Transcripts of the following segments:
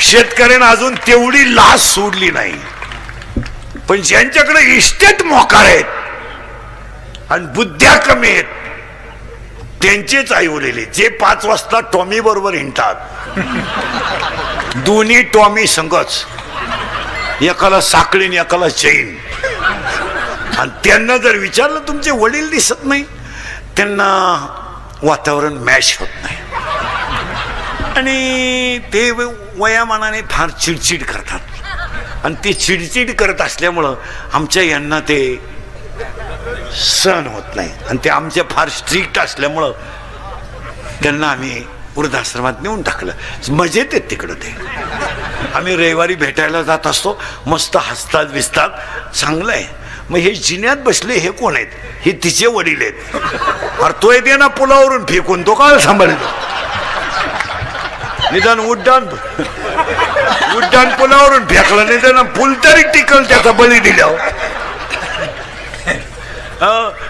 शेतकऱ्यांना अजून तेवढी लाज सोडली नाही. पण ज्यांच्याकडे इस्टेट मोकार आहेत आणि बुद्ध्या कमी आहेत त्यांचेच आई उरलेले, जे 5 वाजता टॉमी बरोबर हिंडतात, दोन्ही टॉमी संगच, एकाला साखळीन एकाला चैन. आणि त्यांना जर विचारलं तुमचे वडील दिसत नाही, त्यांना वातावरण मॅच होत नाही आणि ते वयामानाने फार चिडचिड करतात. आणि ते चिडचिड करत असल्यामुळं आमच्या यांना ते सहन होत नाही. आणि ते आमच्या फार स्ट्रिक्ट असल्यामुळं त्यांना आम्ही वृद्धाश्रमात नेऊन टाकलं. मजेत आहेत तिकडं ते. आम्ही रविवारी भेटायला जात असतो, मस्त हसतात बिसतात, चांगलं आहे. मग हे जिन्यात बसले हे कोण आहेत? हे तिचे वडील आहेत. अरे तो येते ना पुलावरून फेकून, तो काळ सांभाळतो. निदान उड्डाण पुलावरून फेकला, निदान पूल तरी टिकल त्याचा बळी दिल्यावर.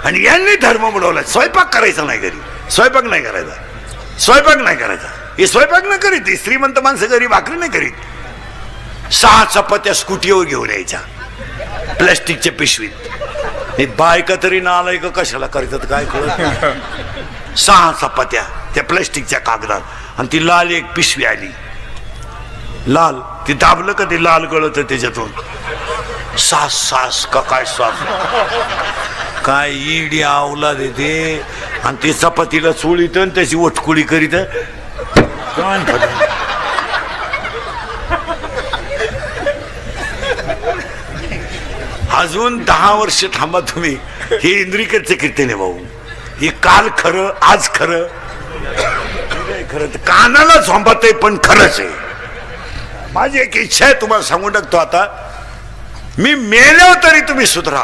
आणि यांनी धर्म बुडवला. स्वयंपाक करायचा नाही घरी, स्वयंपाक नाही करायचा. हे स्वयंपाक नाही करीत. श्रीमंत माणसं घरी भाकरी नाही करीत. 6 चपात्या स्कूटीवर घेऊन यायच्या प्लॅस्टिकच्या पिशवीत. हे बायका तरी ना आलाय का कशाला करतात काय कळत. 6 चपात्या त्या प्लॅस्टिकच्या कागदात, आणि ती लाल एक पिशवी आली, लाल. ती दाबलं का ते लाल गळत त्याच्यातून. सास का काय सास, काय इडी आवला देते. आणि ती चपातीला चोळीत आणि त्याची वटकुळी करीत. अजून 10 वर्ष थांबा तुम्ही. हे इंद्रिकरचे कीर्तन आहे भाऊ. हे काल खरं, आज खरं, खरं कानाला झोंबत आहे पण खरंच आहे. माझी एक इच्छा आहे, तुम्हाला सांगून टाकतो आता. मी मेल्यावर तरी तुम्ही सुधरा,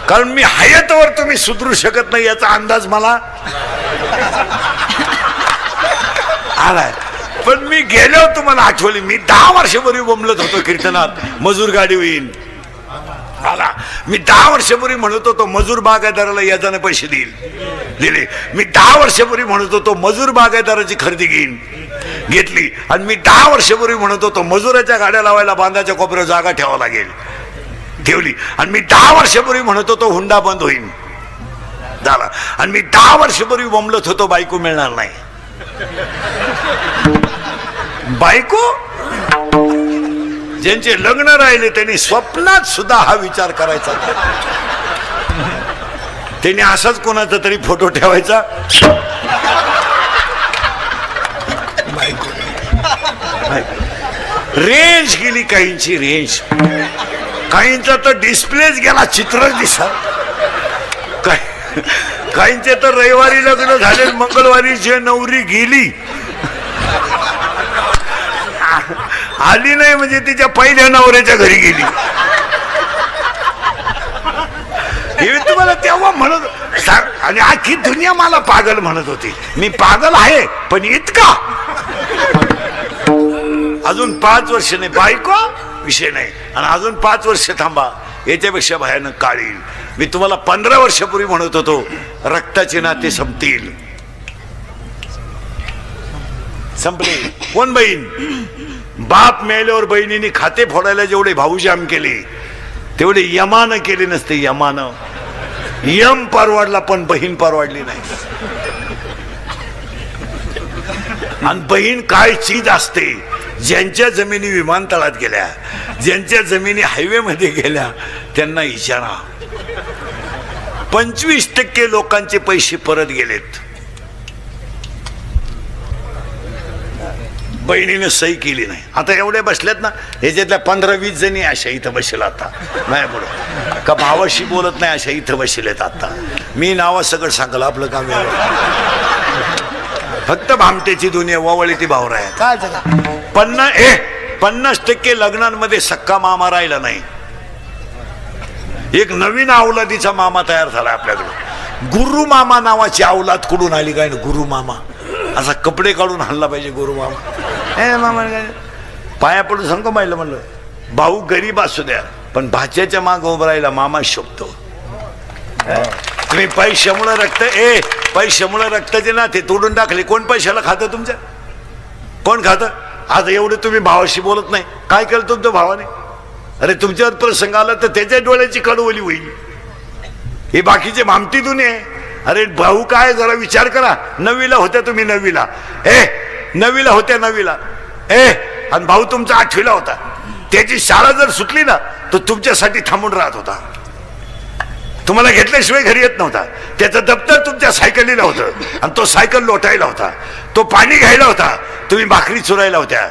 कारण मी हयातवर तुम्ही सुधरू शकत नाही याचा अंदाज मला आलाय. पण मी गेल्यावर तुम्हाला आठवली. मी 10 वर्षापूर्वी बोंबलत होतो कीर्तनात, मजूर गाडी होईल आला. मी 10 वर्षापूर्वी म्हणत होतो मजूर बागायतदाराला याजाने पैसे दिले. मी 10 वर्षापूर्वी म्हणत होतो मजूर बागायतदाराची खरेदी घेतली. आणि मी 10 वर्षापूर्वी म्हणत होतो मजुराच्या गाड्या लावायला बांधाच्या कोपऱ्यावर जागा ठेवावं लागेल, ठेवली. आणि मी 10 वर्षापूर्वी म्हणत होतो हुंडा बंद होईल, झाला. आणि मी 10 वर्षापूर्वी बोंबलत होतो बायको मिळणार नाही. बायको ज्यांचे लग्न राहिले त्यांनी स्वप्नात सुद्धा हा विचार करायचा. त्यांनी असाच कोणाचा तरी फोटो ठेवायचा. रेंज गेली काहींची, रेंज. काहींचा तर डिस्प्लेच गेला, चित्रच दिसा. काहींचे तर रविवारी लग्न झाले, मंगळवारी जे नवरी गेली आली नाही म्हणजे तिच्या पहिल्या नवऱ्याच्या घरी गेली. हे तुम्हाला तेव्हा म्हणत. आणि आखी दुनिया मला पागल म्हणत होती. मी पागल आहे पण इतका. अजून 5 वर्ष नाही, बायको विषय नाही. आणि अजून 5 वर्ष थांबा, याच्यापेक्षा भयानक काळ येईल. मी तुम्हाला 15 वर्षापूर्वी म्हणत होतो रक्ताचे नाते संपतील, संपले. कोण बहीण? बाप मेल्यावर बहिणीने खाते फोडायला जेवढे भाऊजाम केले तेवढे यमानं केले नसते. यमानं यम परवाडला पण बहीण परवाडली नाही. आणि बहीण काय चीज असते. ज्यांच्या जमिनी विमानतळात गेल्या, ज्यांच्या जमिनी हायवे मध्ये गेल्या त्यांना इशारा. 25% लोकांचे पैसे परत गेलेत. बहिणीने सही केली नाही. आता एवढे बसल्यात ना, ह्याच्यातल्या 15-20 जणी अशा इथं बसल्या. आता नाही बोलत का भावाशी बोलत नाही अशा इथं बसलेत. आता मी नावा सगळं सांगलं, आपलं काम फक्त भामटेची दुनिया ववळी ती भावरा आहे. काय 50% लग्नांमध्ये सक्का मामा राहिला नाही. एक नवीन अवलादीचा मामा तयार झाला आपल्याकडे. गुरु मामा नावाची अवलाद कुठून आली काय? गुरु मामा असा कपडे काढून हल्ला पाहिजे गुरु मामा. मामा पाया पडून सांगतो पाहिलं, म्हणलं भाऊ गरीब असू द्या पण भाच्याच्या माग उभं राहिला मामा शोभतो. तुम्ही पैशामुळे पैशामुळे रक्ताचे नाते तोडून टाकले. कोण पैशाला खातं तुमच्या? कोण खातं? आज एवढं तुम्ही भावाशी बोलत नाही, काय केलं तुमच्या भावाने? अरे तुमच्यावर प्रसंग आला तर त्याच्या डोळ्याची कडवली होईल. हे बाकीचे भामटी दुने आहे. अरे भाऊ काय, जरा विचार करा. 9वीला होत्या तुम्ही, 9वीला 9वीला होत्या, 9वीला आणि भाऊ तुमचा 8वीला होता. त्याची शाळा जर सुटली ना तो तुमच्यासाठी थांबून राहत होता. तुम्हाला घेतल्याशिवाय घरी येत नव्हता. त्याचं दप्तर तुमच्या सायकलीला होतं आणि तो सायकल लोटायला होता, तो पाणी घ्यायला होता, तुम्ही भाकरी चुरायला होत्या.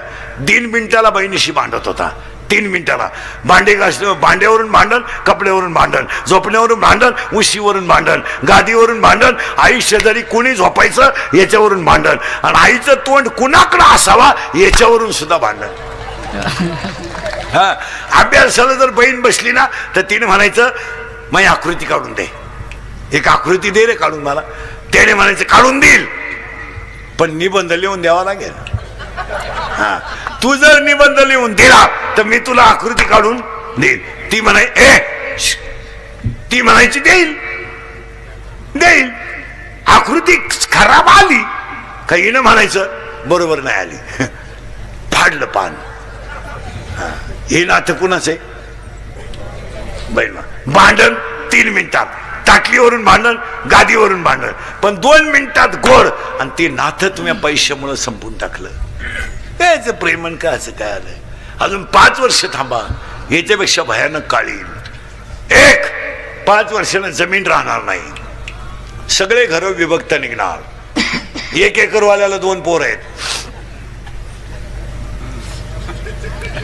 3 मिनिटाला बहिणीशी भांडत होता. 3 मिनिटाला भांडे भांड्यावरून भांडण, कपड्यावरून भांडण, झोपण्यावरून भांडण, उशीवरून भांडण, गादीवरून भांडण, आई शेजारी कुणी झोपायचं याच्यावरून भांडण, आणि आईचं तोंड कुणाकडे असावा याच्यावरून सुद्धा भांडण. हा, अभ्यासाला जर बहीण बसली ना तर तिने म्हणायचं माझी आकृती काढून दे, एक आकृती दे रे काढून मला. त्याने म्हणायचं काढून देईल पण निबंध लिहून द्यावा लागेल. हा, तू जर निबंध लिहून दिला तर मी तुला आकृती काढून देईल. ती म्हणायची देईल देईल. आकृती खराब आली का हिनं म्हणायचं बरोबर नाही आली, फाडलं पान. हे नातं कुणाच आहे? बहीण भांडण 3 मिनिटात, ताटलीवरून भांडण, गादीवरून भांडण, पण 2 मिनिटात गोड. आणि ते नातं तुम्ही पैशामुळे संपून टाकलं. याचं प्रेमन का असं काय आलंय? अजून 5 वर्ष थांबा, याच्यापेक्षा भयानक काळ येईल. 5 वर्षानं जमीन राहणार नाही, सगळे घर विभक्त निघणार. 1 एकरवाल्याला 2 पोर आहेत,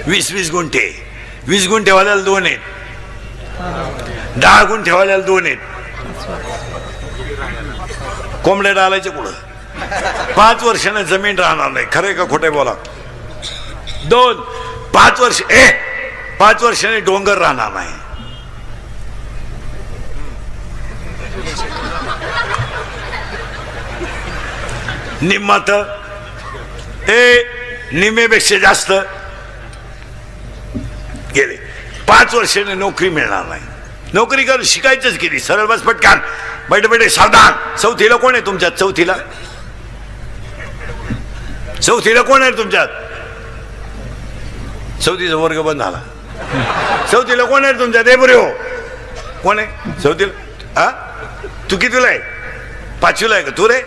20-20 गुंठे, 20 गुंठेवाल्याला 2 आहेत, 10 गुंठेवाल्याला 2 आहेत. कोंबड्या डालायचे कुठं? 5 वर्षाने जमीन राहणार नाही. खरंय का खोटे बोला? 5 वर्ष 5 वर्षाने डोंगर राहणार नाही. निम्मात निम्मेपेक्षा जास्त गेले. 5 वर्षाने नोकरी मिळणार नाही. नोकरी कर शिकायचंच केली, सरळ बस पटकान, बैठे बैठे सावधान. 4थीला कोण आहे तुमच्यात? 4थीला कोण आहे तुमच्यात? 4थीचा वर्ग बंद झाला. 4थीला कोण आहे तुमच्यात? ए बरे हो, कोण आहे 4थीला? हा, तू कितीला आहे? 5वीला आहे का तू रे?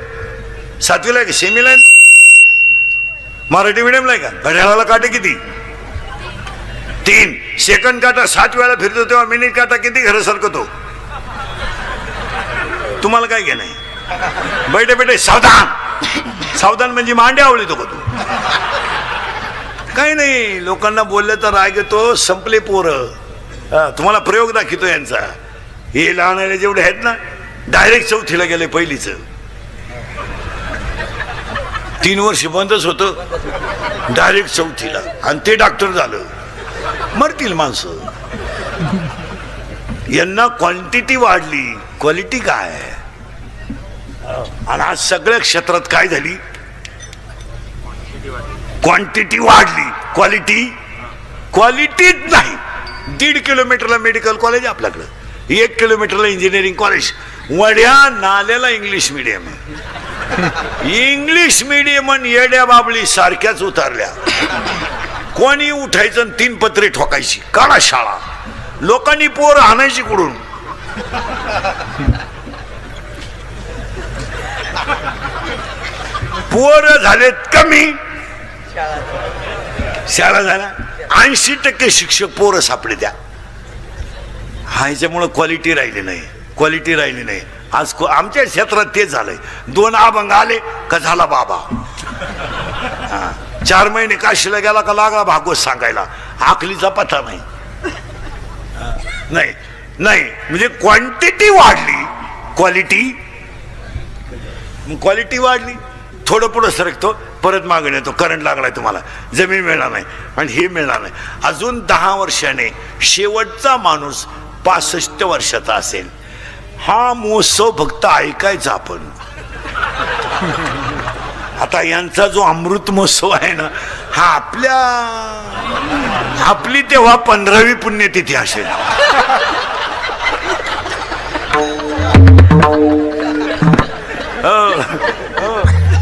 7वीला आहे का? सेमीला आहे? मराठी मिडियमला आहे का? घड्याळाला काटे किती? 3. सेकंड काटा 7 वेळा फिरतो तेव्हा मिनिट काटा किती घर सरकतो? तुम्हाला काय घे नाही? बैठे बैठे सावधान. सावधान म्हणजे मांडे आवळीतो का तू? काही नाही, लोकांना बोलले तर राग येतो. संपले पोरं. तुम्हाला प्रयोग दाखवतो यांचा. हे लहान जेवढे आहेत ना डायरेक्ट 4थीला गेले. पहिलीच 3 वर्ष बंदच होतं, डायरेक्ट 4थीला. आणि ते डॉक्टर झालं. मरतील माणसं. यांना क्वांटिटी वाढली, क्वालिटी काय? आणि आज सगळ्या क्षेत्रात काय झाली? क्वांटिटी वाढली, क्वालिटीच नाही. 1.5 किलोमीटरला मेडिकल कॉलेज आपल्याकडं, 1 किलोमीटरला इंजिनिअरिंग कॉलेज. वड्या नाल्याला इंग्लिश मिडियम आहे. इंग्लिश मिडियम आणि येड्या बाबळी सारख्याच उतरल्या. कोणी उठायचं 3 पत्रे ठोकायची. काढा शाळा. लोकांनी पोर आणायची कुठून? पोर झालेत कमी, शाळा झाल्या. 80% शिक्षक पोरं सापडे द्या. ह्याच्यामुळे क्वालिटी राहिली नाही. आज आमच्या क्षेत्रात तेच झालंय. 2 अभंग आले का झाला बाबा. 4 महिने काशीला गेला का लागला भागवत सांगायला. आखलीचा पत्ता नाही. म्हणजे क्वांटिटी वाढली, क्वालिटी वाढली. थोडं पुढं सरकतो, परत मागून येतो. करंट लागलाय तुम्हाला, जमीन मिळणार नाही आणि हे मिळणार नाही. अजून 10 वर्षाने शेवटचा माणूस 65 वर्षाचा असेल. हा महोत्सव फक्त ऐकायचा आपण. आता यांचा जो अमृत महोत्सव आहे ना, हा आपली तेव्हा 15वी पुण्यतिथी असेल.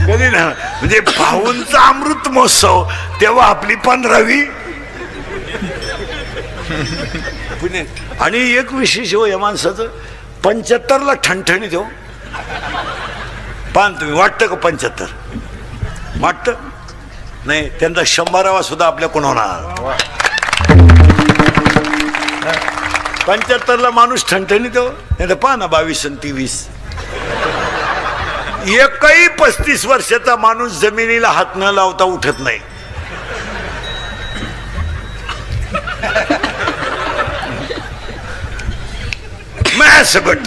कधी ना म्हणजे भाऊंचा अमृत महोत्सव तेव्हा आपली 15वी. आणि एक विशेष हो या माणसाचं, 75ला ठणठणीत हो. पान तुम्ही वाटतं का 75 वाटतं नाही, त्यांचा 100वा सुद्धा आपल्या कोण होणार. 75ला माणूस ठणठणीत हो. नाही तर पहा ना 22 आणि 23. एकही 35 वर्षाचा माणूस जमिनीला हात न लावता उठत नाही. सगट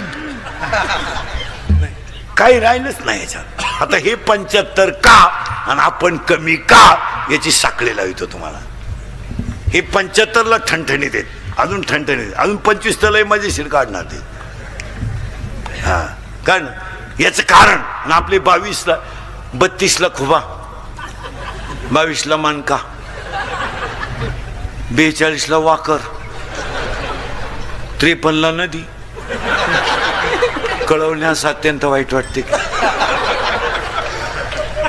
काही राहिलंच नाही याच्यात. आता हे 75 का आणि आपण कमी का याची साखळी लावतो तुम्हाला. हे 75ला ठणठणीत आहेत, अजून ठणठणीत, अजून 25 लय मजेशीर काढणार ते. हा कारण याचं कारण. आणि आपले 22ला 32ला खुबा, 22ला मानका, 42ला वाकर, 53ला नदी. कळवण्यास अत्यंत वाईट वाटते की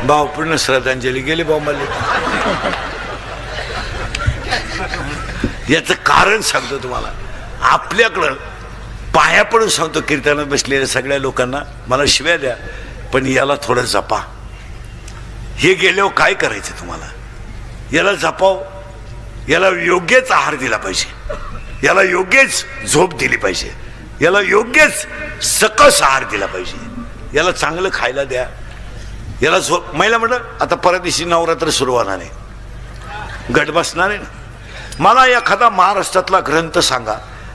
भावपूर्ण श्रद्धांजली गेली बॉम्बाले. याचं कारण सांगतो तुम्हाला. आपल्याकडं पाया पडून सांगतो कीर्तनात बसलेल्या सगळ्या लोकांना, मला शिव्या द्या पण याला थोडं जपा. हे गेल्यावर काय करायचं तुम्हाला, याला जपाव. याला योग्यच आहार दिला पाहिजे, याला योग्यच झोप दिली पाहिजे, याला योग्यच सकस आहार दिला पाहिजे, याला चांगलं खायला द्या, याला झोप. महिला म्हणतात आता परदेशी नवरात्र सुरू होणार आहे, गट बसणार आहे ना. मला एखादा महाराष्ट्रातला ग्रंथ सांगा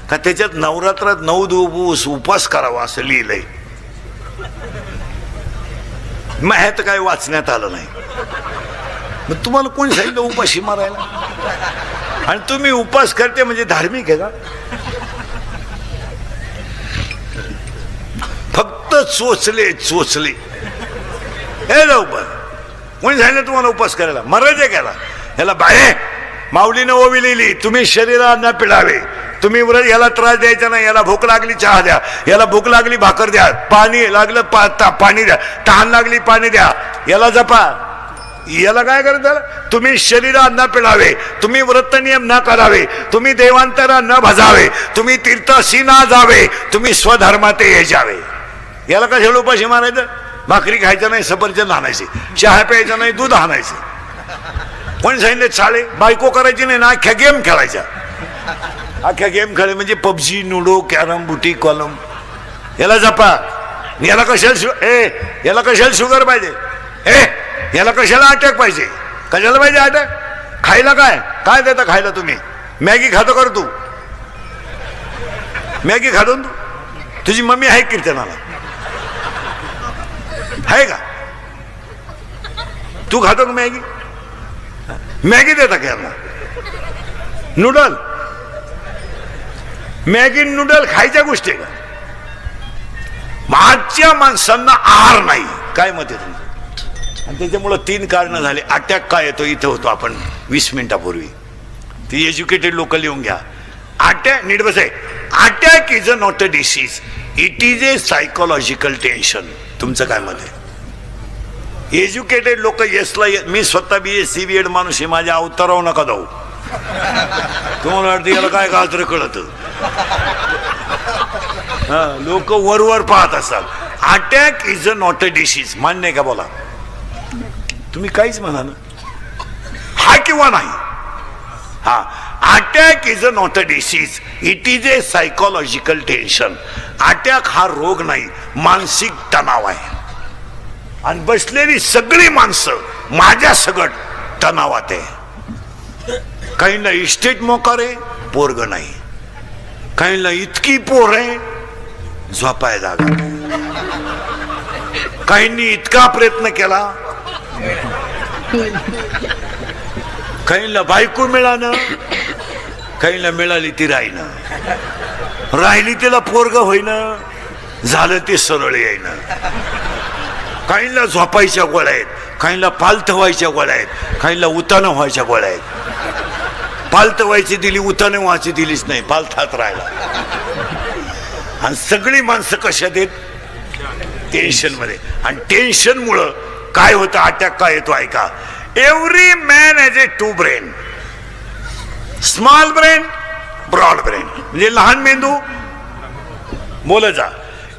का त्याच्यात नवरात्रात 9 दिवस उपवास करावा असं लिहिलंय. माहित काय वाचण्यात आलं नाही. मग तुम्हाला कोणी सांगितलं उपाशी मारायला. आणि तुम्ही उपवास करते म्हणजे धार्मिक आहे का. फक्त चोचले चोचले हे उपास. कोणी सांगितलं तुम्हाला उपवास करायला, मरायचे केला. ह्याला बाहे माऊलीनं ओवी लिहिली, तुम्ही शरीराला न पिळावे, तुम्ही याला त्रास द्यायचा नाही, याला भूक लागली चहा द्या, याला भूक लागली भाकर द्या, पाणी लागलं पाणी द्या, तहान लागली पाणी द्या, याला जपा. याला काय करायचं, तुम्ही शरीरा न पिळावे, तुम्ही व्रत नियम न करावे, तुम्ही देवांतरा न भजावे, तुम्ही तीर्थाशी ना जावे, तुम्ही स्वधर्मात ये जावे. याला कशाला उपाशी मारायचं. भाकरी खायचं नाही, सफरचंद आणायचे, चहा प्यायचा नाही, दूध आणायचं. कोणी सांगितले चाळे बायको करायची नाही ना, अख्ख्या गेम खेळायच्या. अख्ख्या गेम खेळ म्हणजे पबजी, लुडो, कॅरम, बुटी, कॉलम. याला जपा. याला कशाला शुगर पाहिजे, याला कशाला अटॅक पाहिजे, कशाला पाहिजे अटॅक. खायला काय काय देता खायला तुम्ही. मॅगी खातो कर तू, मॅगी खातो तू. तुझी मम्मी आहे कीर्तनाला आहे का, तू खातो का मॅगी. मॅगी देता का यांना, नूडल. मॅगी नूडल खायच्या गोष्टी आहे का. आजच्या माणसांना आहार नाही. काय मत आहे तुमचं. आणि त्याच्यामुळं 3 कारणं झाले. अटॅक काय येतो इथं होतो आपण 20 मिनिटापूर्वी. ती एज्युकेटेड लोक लिहून घ्या. अटॅक नीट बस आहे. Attack is a not a disease, it is a psychological tension. तुमचं काय मत आहे. एज्युकेटेड लोक येसला, मी स्वतः BSc BEd माणूस आहे, माझ्या अवताराव नका जाऊ. तुम्हाला वाटतं याला काय गाजर कळत. लोक वरवर पाहत असतात. Attack is a not a disease. मान्य आहे का बोला. तुम्ही काहीच म्हणा ना, हा किंवा नाही. हा attack is a not a disease, it is a psychological tension. Attack हा रोग नाही, मानसिक तणाव आहे. आणि बसलेली सगळी माणसं माझ्या सगट तणावात आहे. काहींना इस्टेट मोकार आहे, पोरग नाही. काहींना इतकी पोर आहे, झोपाय जागा. काहींनी इतका प्रयत्न केला, काहींना बायको मिळालं, काहींना मिळाली ती राहीनं, राहिली तिला पोरग होईना, झालं ते सरळ येईना. काहींना झोपायच्या गोळ्या आहेत, काहींना पालथ व्हायच्या गोळ्या आहेत, काहींना उतानं व्हायच्या गोळ्या आहेत. पालथ व्हायची दिली, उतानं व्हायची दिलीच नाही, पालथात राहिला. आणि सगळी माणसं कशात आहेत, टेन्शन मध्ये. आणि टेन्शन मुळे काय होतं, अटॅक काय येतो ऐका. Every man has a two brain, small brain, broad brain, म्हणजे लहान मेंदू. बोल जा.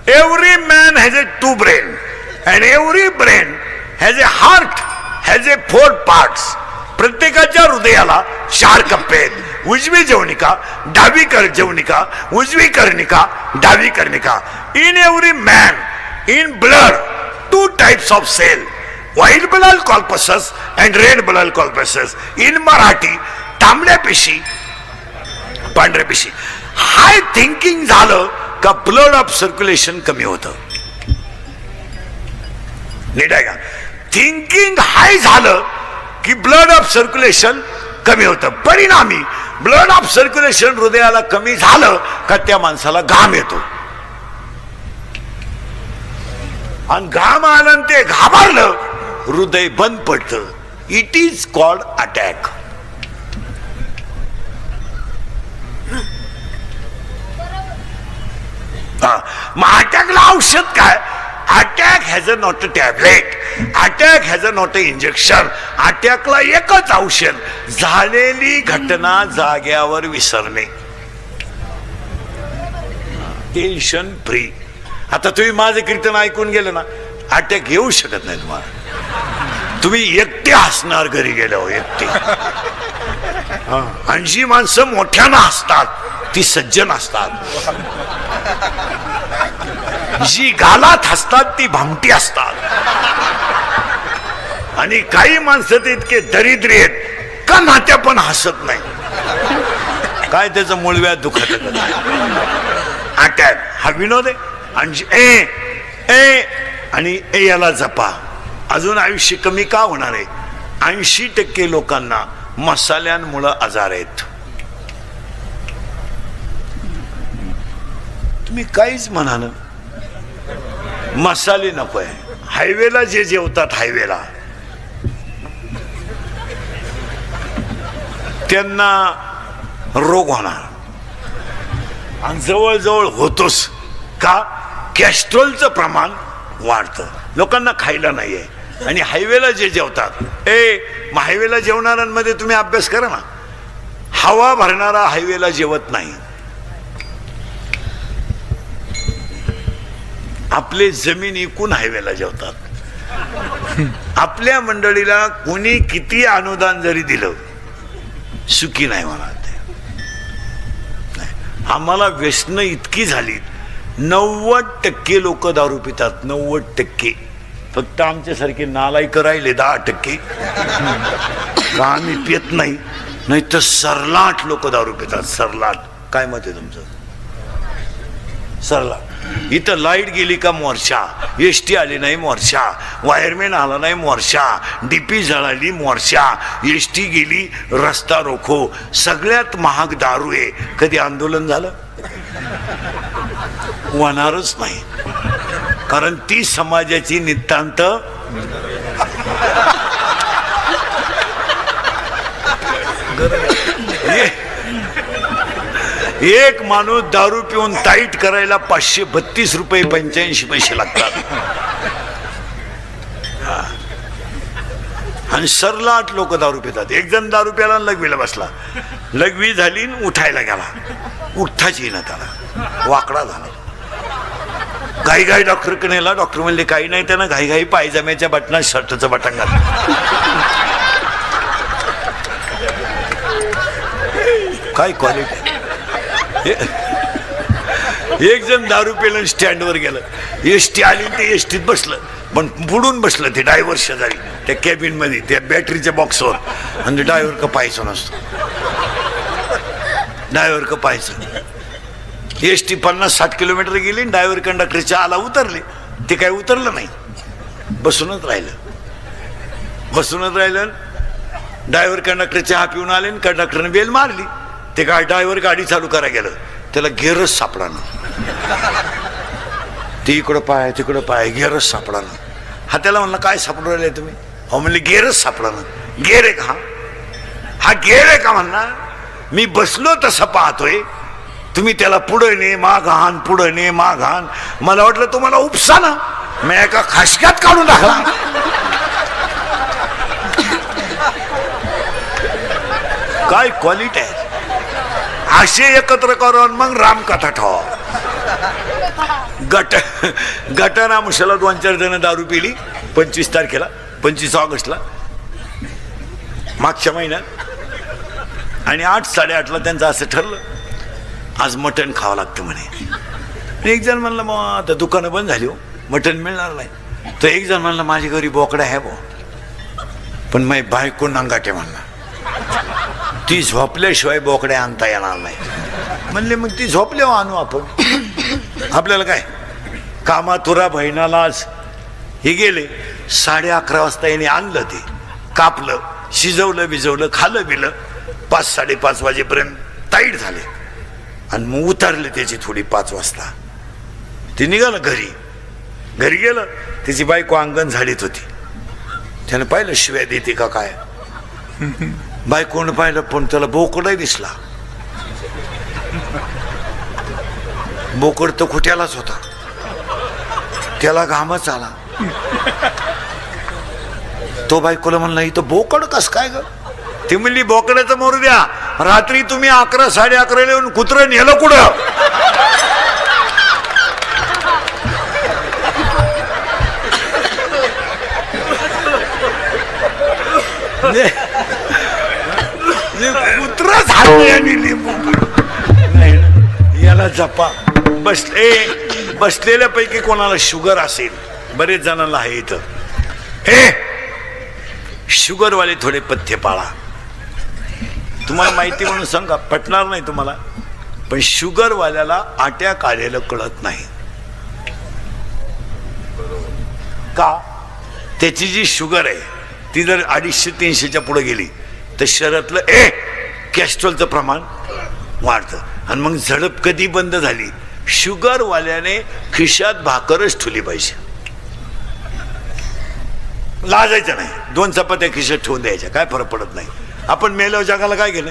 Every man has a two brain and every brain has a heart has a 4 parts. प्रत्येकाच्या हृदयाला 4 कप्पे आहेत. उजवी जवनिका, डावी जवनिका, उजवी कर्णिका, डावी कर्णिका. In every man, in blood 2 types of cell, white blood corpuscles and red blood corpuscles. In Marathi तांबड्या पेशी, पांढऱ्या पेशी. हाय थिंकिंग झालं का ब्लड ऑफ सर्क्युलेशन कमी होतं. नीट आहे का. थिंकिंग हाय झालं की ब्लड ऑफ सर्क्युलेशन कमी होतं. परिणामी ब्लड ऑफ सर्क्युलेशन हृदयाला कमी झालं का त्या माणसाला घाम येतो, आणि घाम आलं ते घाबरलं, हृदय बंद पडतं. It is called attack. मग अटॅकला औषध काय. Attack has a not a tablet, attack has a not a injection. अटॅकला एकच औषध, झालेली घटना जाग्यावर विसरणे, टेन्शन फ्री. आता तुम्ही माझं कीर्तन ऐकून गेलं ना, अटॅक येऊ शकत नाही तुम्हाला. तुम्ही एकटे हसणार घरी गेल्यावर, एकटे. आणि जी माणसं मोठ्यानं हसतात ती सज्जन असतात, जी गालात हसतात ती भामटी असतात. आणि काही माणसं ते इतके दरिद्री आहेत का नात्या पण हसत नाही. काय त्याचं मूळव्याध दुखत. अटॅक हा विनोद आहे. आणि याला जपा. अजून आयुष्य कमी का होणार आहे. 80% लोकांना मसाल्यांमुळे आजार आहेत. तुम्ही काहीच म्हणा ना, मसाले नको आहे. हायवेला जे जेवतात, हायवेला त्यांना रोग होणार, आणि जवळजवळ होतोच का. कॅस्ट्रोलचं प्रमाण वाढतं, लोकांना खायला नाहीये. आणि हायवेला जे जेवतात, मग हायवेला जेवणाऱ्यांमध्ये तुम्ही अभ्यास करा ना. हवा भरणारा हायवेला जेवत नाही. आपले जमीन इकून हायवेला जेवतात. आपल्या मंडळीला कोणी किती अनुदान जरी दिलं, सुखी नाही म्हणा. आम्हाला व्यसनं इतकी झाली. 90% लोक दारू पितात, 90%. फक्त आमच्यासारखे नालायक राहिले 10%. का आम्ही पित नाही, नाही तर सरलाट लोक दारू पितात. सरलाट. काय मत आहे तुमचं. सरलाट. इथं लाईट गेली का मोर्चा, एसटी आली नाही मोर्चा, वायरमॅन आला नाही मोर्चा, डीपी जळाली मोर्चा, एसटी गेली रस्ता रोखो. सगळ्यात महाग दारू आहे. कधी आंदोलन झालं. होणारच नाही, कारण ती समाजाची नितांत एक माणूस दारू पिऊन टाईट करायला 532 रुपये 85 पैसे लागतात. आणि सरलाट लोक दारू पितात. एक जण दारू प्याला लघवीला बसला, लघवी झाली उठायला गेला, उठताच येईना त्याला, वाकडा झाला. घाई घाई डॉक्टरकडे नेला. डॉक्टर म्हणले काही नाही, त्यानं घाई घाई पायजाम्याच्या बटनात शर्टचं बटन घातलं. काय क्वालिटी. एक जण दारू पेलं स्टँडवर गेलं, एसटी आली, ते एसटीत बसलं, पण बुडून बसलं ते ड्रायव्हर शेजारी त्या कॅबिन मध्ये, त्या बॅटरीच्या बॉक्सवर. आणि ड्रायव्हर का पाहायचं नसतो, ड्रायव्हर का पाहायचं. एसटी 50-60 किलोमीटर गेली, ड्रायव्हर कंडक्टरच्या आला उतरले. ते काय उतरलं नाही, बसूनच राहिलं. ड्रायव्हर कंडक्टर चहा पिऊन आले, कंडक्टरने बेल मारली. ते काय ड्रायव्हर गाडी चालू करायला गेलं, त्याला गेअरच सापडा ना. ते इकडं पाय तिकडं पाय, गेअरच सापडा ना. हा त्याला म्हणला काय सापडून राहिले तुम्ही. हो म्हणले गेअरच सापडा ना. गेअर आहे का हा गेअर आहे का म्हणणार. मी बसलो तसं पाहतोय, तुम्ही त्याला पुढे ने माग आण, पुढे ने माग आण. मला वाटलं तुम्हाला उपसा ना, मी एका खासक्यात काढून टाकला. काय क्वालिटी आहे. असे एकत्र करून मग रामकथा ठेवा. गटारामुशाला 2-4 जण दारू पिली 25 तारखेला, 25 ऑगस्टला मागच्या महिन्यात. आणि 8-8:30ला त्यांचं असं ठरलं आज मटण खावं लागतं म्हणे. एक जण म्हणलं मग आता दुकानं बंद झाली हो, मटण मिळणार नाही. तर एक जण म्हणलं माझ्या घरी बोकडा आहे बो, पण माझी बायको नंगाटे म्हणला ती झोपल्याशिवाय बोकडे आणता येणार नाही. म्हणले मग ती झोपल्यावर आणू आपण, आपल्याला काय कामातुरा बहिणाला. आज हे गेले 11:30 वाजता याने आणलं, ते कापलं, शिजवलं बिजवलं, खालं बिलं. 5-5:30 वाजेपर्यंत ताईट झाले आणि मग उतारले त्याची थोडी 5 वाजता. ते निघालं घरी गेलं, त्याची बायको अंगण झाडीत होती. त्यानं पाहिलं शिव्या देते का काय. बायकोनं पाहिलं पण त्याला बोकडही दिसला. बोकड तर खुट्यालाच होता, त्याला घामच आला. तो बायकोला म्हणला इथं बोकड कस काय ग. ती म्हणली बोकडाचं मोरू द्या, रात्री तुम्ही 11-11:30 येऊन कुत्रं नेलं कुठं. कुत्र याला जपा. बसलेल्या पैकी कोणाला शुगर असेल, बरेच जणांना आहे इथं, हे शुगरवाले थोडे पथ्य पाळा. तुम्हाला माहिती म्हणून सांगा, पटणार नाही तुम्हाला, पण शुगरवाल्याला अटॅक आलेलं कळत नाही का. त्याची जी शुगर आहे ती जर 250-300च्या पुढे गेली तर शरीरातलं कॅस्ट्रॉलचं प्रमाण वाढतं. आणि मग झडप कधी बंद झाली, शुगरवाल्याने खिशात भाकरच ठेवली पाहिजे. लाजायचं नाही, 2 चपात्या खिशात ठेवून द्यायच्या, काय फरक पडत नाही. आपण मेल्यावर जगाला काय केलं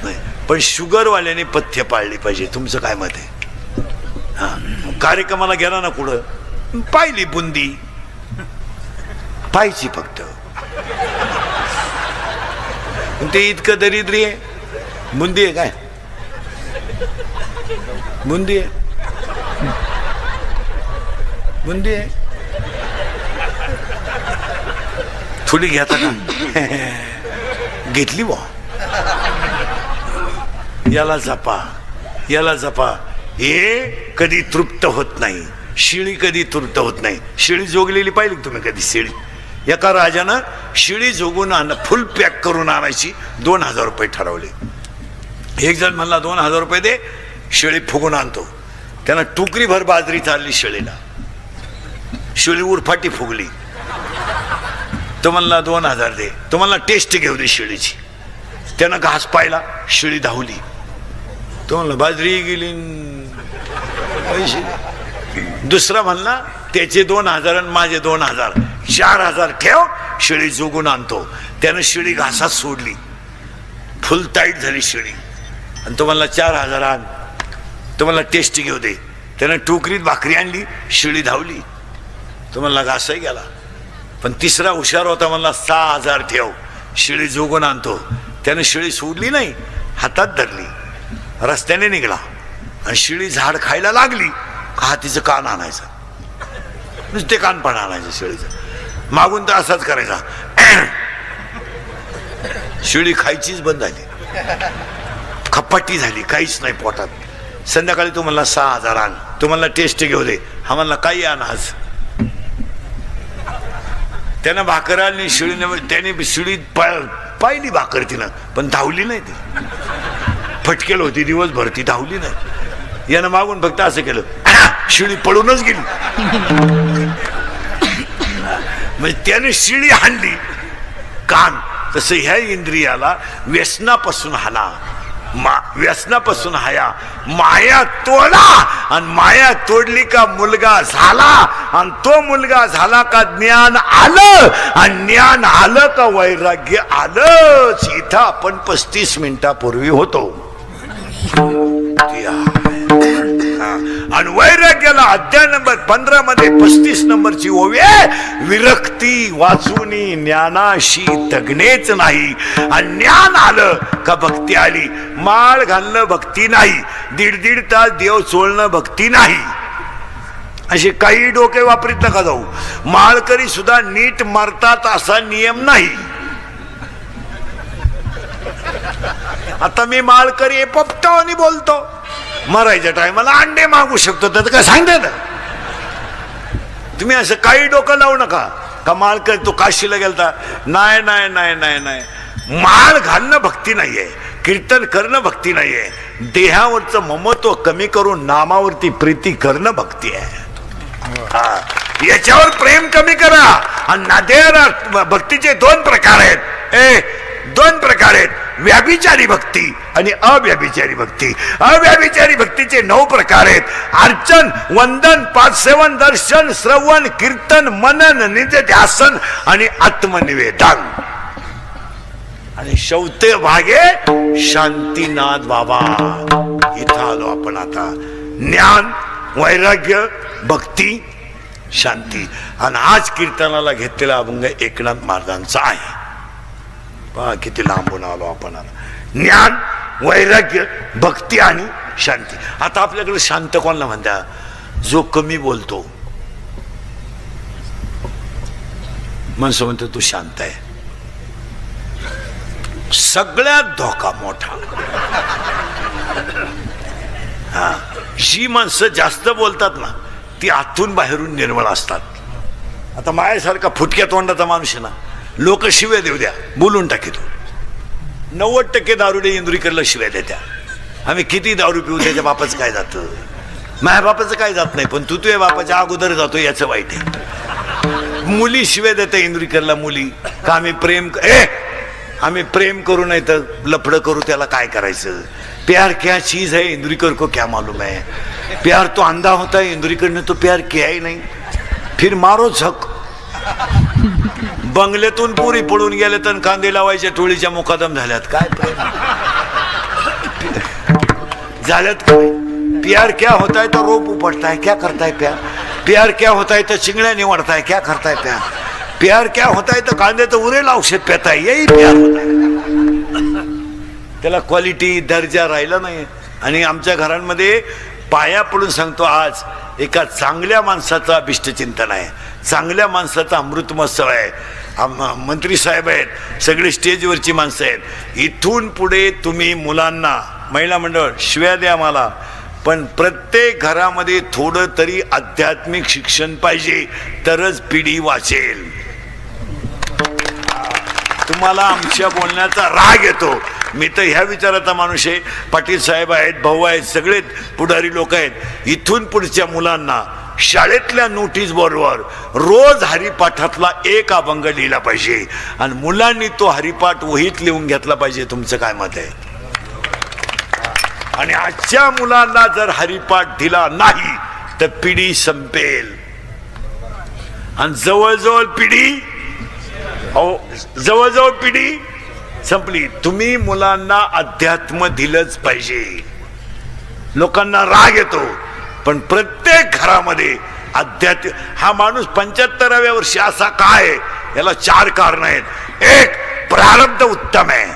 नाही, पण शुगरवाल्याने पथ्य पाळली पाहिजे. तुमचं काय मत आहे. हा, कार्यक्रमाला गेला ना कुठं, पाहिली बुंदी पाहिजे फक्त, ते इतकं दरिद्री आहे. बुंदी आहे काय, बुंदी आहे, बुंदी आहे. थोडी घ्याता का घेतली बा. याला जपा, याला जपा. हे कधी तृप्त होत नाही, शिळी कधी तृप्त होत नाही. शिळी जोगलेली पाहिली तुम्ही कधी शिळी. एका राजानं शिळी जोगून फुल पॅक करून आणायची, 2000 रुपये ठरवले. एक जण म्हणला 2000 रुपये दे, शिळी फुगून आणतो. त्यानं टुकरीभर बाजरी चालली शिळीला, शिळी उरफाटी फुगली. तो म्हणला 2000 दे. तो म्हणला टेस्ट घेऊ दे शिळीची. त्यानं घास पाहिला, शिळी धावली. तो म्हणला बाजरी गेली पैसे. दुसरा म्हणला त्याचे 2000 आणि माझे 2000, 4000 ठेव, शिळी जोगून आणतो. त्यानं शिळी घासात सोडली, फुल टाईट झाली शिळी. आणि तो म्हणला 4000 आण. तो म्हणला टेस्ट घेऊ दे. त्यानं टोकरीत भाकरी आणली, शिळी धावली. तो म्हणला घासही गेला. पण तिसरा हुशार होता, म्हणला 6000 ठेव, शिळी जोगून आणतो. त्यानं शिळी सोडली नाही, हातात धरली, रस्त्याने निघाला. आणि शिळी झाड खायला लागली का तिचं कान आणायचं, नुसते कान पण आणायचं शिळीचं. मागून तर असाच करायचा. शिळी खायचीच बंद झाली, खपाटी झाली, काहीच नाही पोटात. संध्याकाळी तू म्हणला 6000 आण. तू म्हणला टेस्ट घेऊ दे. हा म्हणला काही आण आज. त्यानं भाकर आणली शिळीने. त्याने शिळी पाहिली भाकर तिनं, पण धावली नाही. ती फटकेल होती दिवसभर, ती धावली नाही. यानं मागून फक्त असं केलं, शिळी पळूनच गेली. म्हणजे त्याने शिळी हाणली कान. तसं ह्या इंद्रियाला व्यसनापासून हाना, व्यसनापासून हाया, माया तोडा. आणि माया तोडली का मुलगा झाला, आणि तो मुलगा झाला का ज्ञान आलं, आणि ज्ञान आलं का वैराग्य आलंच. इथं आपण 35 मिनिटापूर्वी होतो. आणि वैराग्याला अध्याय नंबर 15 मध्ये 35 नंबरची ओवी आहे, विरक्ती वाचूनी ज्ञानाशी तगणेच नाही. आणि ज्ञान आलं का भक्ती आली. माळ घालणं भक्ती नाही, दीड तास देव चोळणं भक्ती नाही. असे काही डोके वापरीत नका जाऊ. माळकरी सुद्धा नीट मरतात असा नियम नाही. आता मी माळकरी पोपटो आणि बोलतो, मरायच्या टायमाला अंडे मागू शकतो, तर काय सांगते ना तुम्ही. असं काही डोकं लावू नका का माळकरी तो काशीला गेलता. नाही नाही नाही नाही नाही, माळ घालणं भक्ती नाहीये, कीर्तन करणं भक्ती नाहीये. देहावरचं ममत्व कमी करून नामावरती प्रीती करणं भक्ती आहे. याच्यावर प्रेम कमी करा. आणि भक्तीचे 2 प्रकार आहेत. दोन प्रकार आहेत, व्याभिचारी भक्ती आणि अव्याभिचारी भक्ती. अव्याभिचारी भक्तीचे 9 प्रकार आहेत. अर्चन, वंदन, पादसेवन, दर्शन, श्रवण, कीर्तन, मनन, निधिध्यासन आणि आत्मनिवेदन. आणि शेवटे भागे शांतीनाथ बाबा. इथं आलो आपण आता. ज्ञान, वैराग्य, भक्ती, शांती. आणि आज कीर्तनाला घेतलेला अभंग एकनाथ महाराजांचा आहे. पहा किती लांबून आलो आपण. ज्ञान, वैराग्य, भक्ती आणि शांती. आता आपल्याकडे शांत कोणाला म्हणता? जो कमी बोलतो. माणसं म्हणतो तू शांत आहे. सगळ्यात धोका मोठा. जी माणसं जास्त बोलतात ना, ती आतून बाहेरून निर्मळ असतात. आता माझ्यासारखा फुटक्या तोंडाचा माणूस आहे ना, लोक शिव्या देऊ द्या, बोलून टाकीतो. 90% दारुडे इंदुरीकरला शिव्या देत्या. आम्ही किती दारू पिऊ, त्याच्या बापाचं काय जातं? माझ्या बापाचं काय जात नाही, पण तू तुझ्या बापाच्या अगोदर जातो याचं वाईट आहे. मुली शिव्या देते इंदुरीकरला. मुली का आम्ही प्रेम करू नाही तर लफडं करू, त्याला काय करायचं? प्यार क्या चीज है इंदुरीकर को क्या मालूम है. प्यार तो अंधा होता है, इंदुरीकर ने तो प्यार किया ही नहीं. फिर मारो झक. बंगल्यातून पुरी पडून गेले तर कांदे लावायच्या टोळीच्या मुकादम झाल्यात. काय झाल्यात काय? प्यार क्या होता है तो रोप उपटता है, क्या करता है प्यार? प्यार क्या होता है तो चिंगड्या निवडता है, क्या करता है प्यार? प्यार क्या होता है तो कांदे तो उरेला औषध पेता है, यही प्यार होता है. त्याला क्वालिटी, दर्जा राहिला नाही. आणि आमच्या घरांमध्ये पाया पडून सांगतो, आज एका चांगल्या माणसाचा अभिष्टचिंतन आहे, चांगल्या माणसाचा अमृत महोत्सव आहे. मंत्री साहेब आहेत, सगळे स्टेजवरची माणसं आहेत. इथून पुढे तुम्ही मुलांना, महिला मंडळ, शिव्या द्या मला, पण प्रत्येक घरामध्ये थोडं तरी आध्यात्मिक शिक्षण पाहिजे, तरच पिढी वाचेल. तुम्हाला आमच्या बोलण्याचा राग येतो. मी तर ह्या विचाराचा माणूस आहे. पाटील साहेब आहेत, भाऊ आहेत, सगळे पुढारी लोक आहेत. इथून पुढच्या मुलांना शाळेतल्या नोटीस बरोबर रोज हरिपाठातला एक अभंग लिहिला पाहिजे आणि मुलांनी तो हरिपाठ वहीत लिहून घेतला पाहिजे. तुमचं काय मत आहे? आणि आजच्या मुलांना जर हरिपाठ दिला नाही तर पिढी संपेल. आणि जवळजवळ पिढी संपली. तुम्ही मुलांना अध्यात्म दिलंच पाहिजे. लोकांना राग येतो, पण प्रत्येक घरामध्ये अध्यात्म. हा माणूस 75व्या वर्षी असा काय? याला 4 कारण आहेत. 1, प्रारब्ध उत्तम आहे.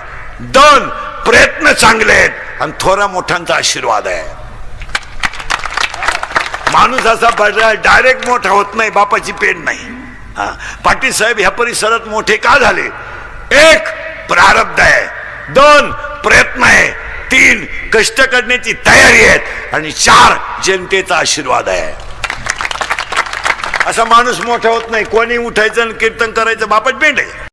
2, प्रयत्न चांगले आहेत आणि थोरा मोठ्यांचा आशीर्वाद आहे. माणूस असा डायरेक्ट मोठा होत नाही, बापाची पेन नाही. पाटील साहेब ह्या परिसरात मोठे का झाले? 1, प्रारब्ध आहे. 2, प्रयत्न आहे. 3, कष्ट करण्याची तयारी आहे. आणि 4, जनतेचा आशीर्वाद आहे. असा माणूस मोठा होत नाही. कोणी उठायचं आणि कीर्तन करायचं, बापाची पेंड आहे.